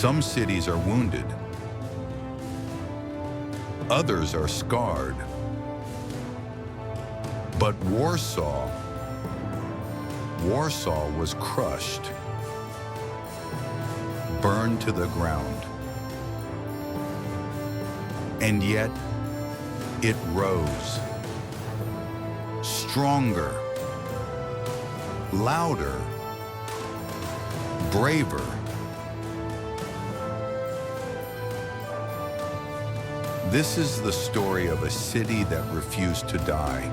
Some cities are wounded. Others are scarred. But Warsaw was crushed, burned to the ground. And yet, it rose, stronger, louder, braver. This is the story of a city that refused to die.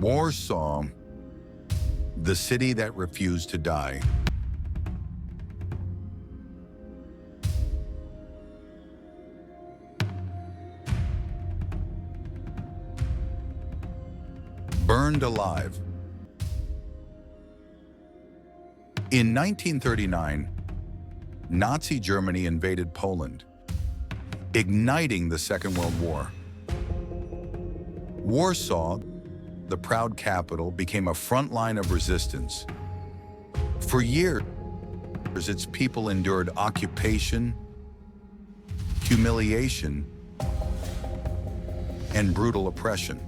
Warsaw, the city that refused to die. Burned alive. In 1939, Nazi Germany invaded Poland, igniting the Second World War. Warsaw, the proud capital, became a front line of resistance. For years, its people endured occupation, humiliation, and brutal oppression.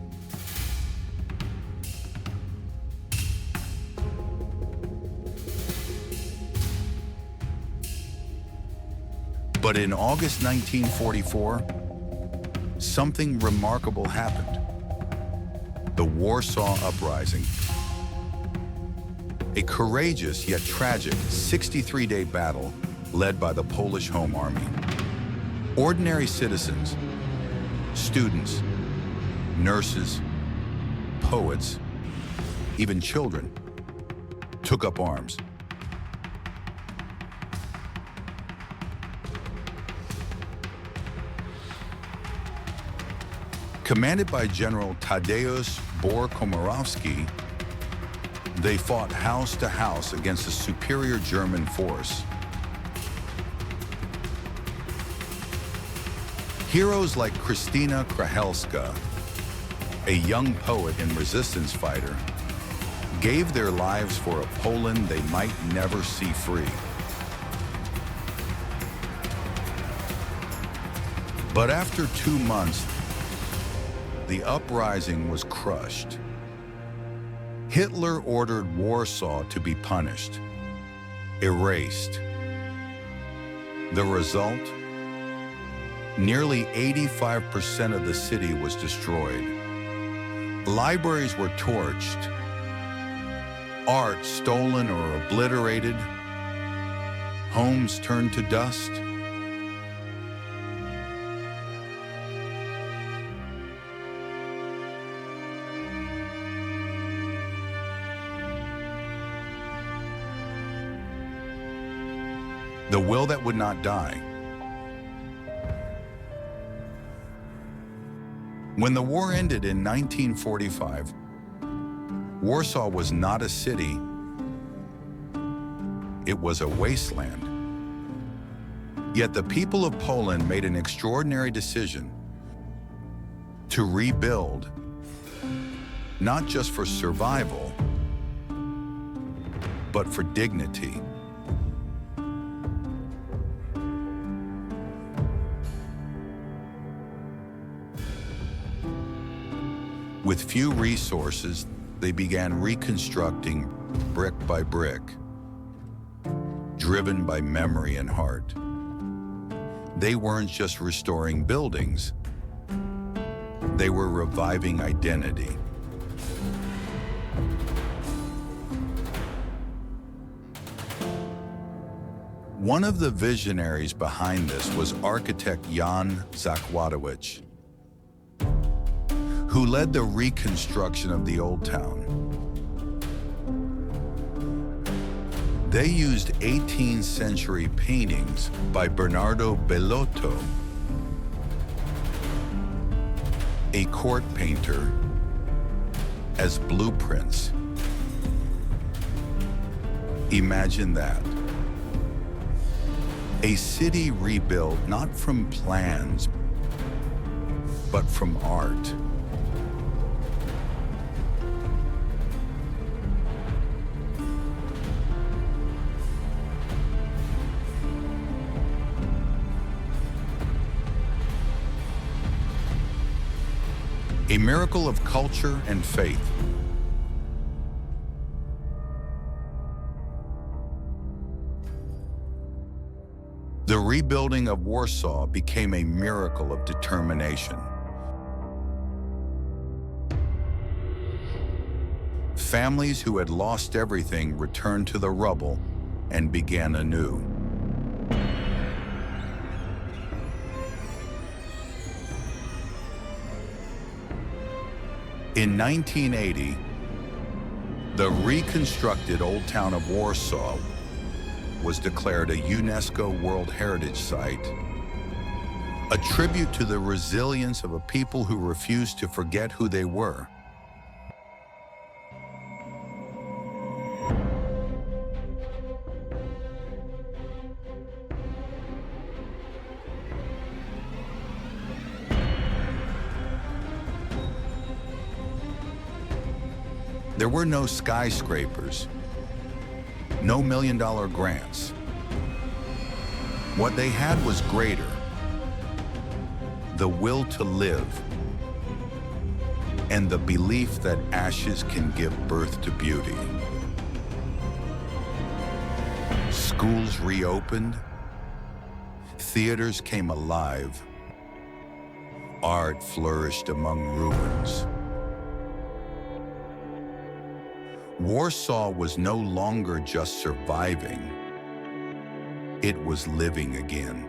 But in August 1944, something remarkable happened. The Warsaw Uprising. A courageous yet tragic 63-day battle led by the Polish Home Army. Ordinary citizens, students, nurses, poets, even children, took up arms. Commanded by General Tadeusz Komorowski, they fought house to house against a superior German force. Heroes like Krystyna Krahelska, a young poet and resistance fighter, gave their lives for a Poland they might never see free. But after 2 months, the uprising was crushed. Hitler ordered Warsaw to be punished, erased. The result? Nearly 85% of the city was destroyed. Libraries were torched, art stolen or obliterated, homes turned to dust. The will that would not die. When the war ended in 1945, Warsaw was not a city, it was a wasteland. Yet the people of Poland made an extraordinary decision to rebuild, not just for survival, but for dignity. With few resources, they began reconstructing brick by brick, driven by memory and heart. They weren't just restoring buildings, they were reviving identity. One of the visionaries behind this was architect Jan Zakładowicz, who led the reconstruction of the Old Town. They used 18th century paintings by Bernardo Bellotto, a court painter, as blueprints. Imagine that. A city rebuilt not from plans, but from art. A miracle of culture and faith. The rebuilding of Warsaw became a miracle of determination. Families who had lost everything returned to the rubble and began anew. In 1980, the reconstructed Old Town of Warsaw was declared a UNESCO World Heritage Site, a tribute to the resilience of a people who refused to forget who they were. There were no skyscrapers, no million-dollar grants. What they had was greater: the will to live and the belief that ashes can give birth to beauty. Schools reopened, theaters came alive, art flourished among ruins. Warsaw was no longer just surviving, it was living again.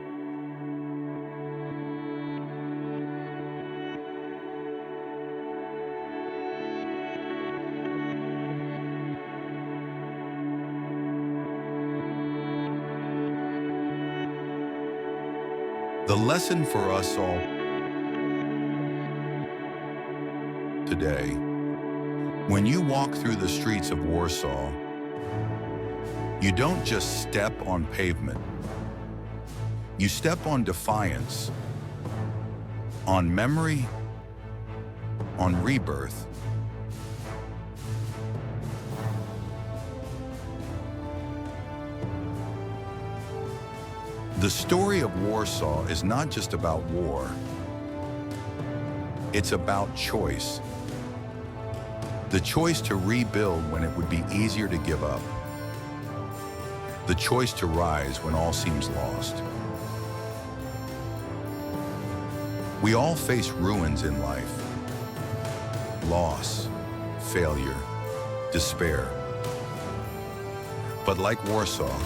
The lesson for us all today: when you walk through the streets of Warsaw, you don't just step on pavement. You step on defiance, on memory, on rebirth. The story of Warsaw is not just about war. It's about choice. The choice to rebuild when it would be easier to give up. The choice to rise when all seems lost. We all face ruins in life: loss, failure, despair. But like Warsaw,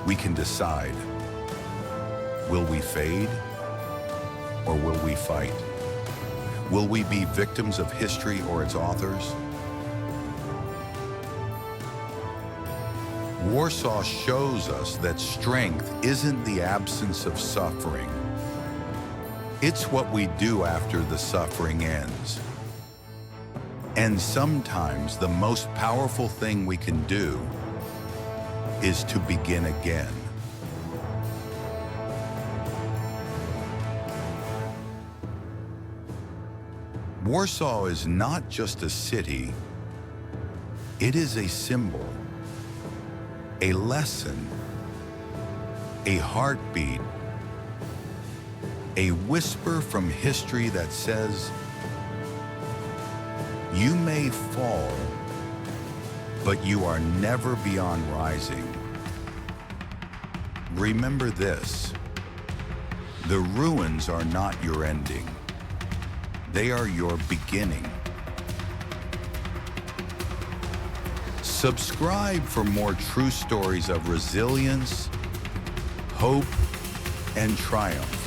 we can decide: will we fade or will we fight? Will we be victims of history or its authors? Warsaw shows us that strength isn't the absence of suffering. It's what we do after the suffering ends. And sometimes the most powerful thing we can do is to begin again. Warsaw is not just a city, it is a symbol, a lesson, a heartbeat, a whisper from history that says, you may fall, but you are never beyond rising. Remember this: the ruins are not your ending. They are your beginning. Subscribe for more true stories of resilience, hope, and triumph.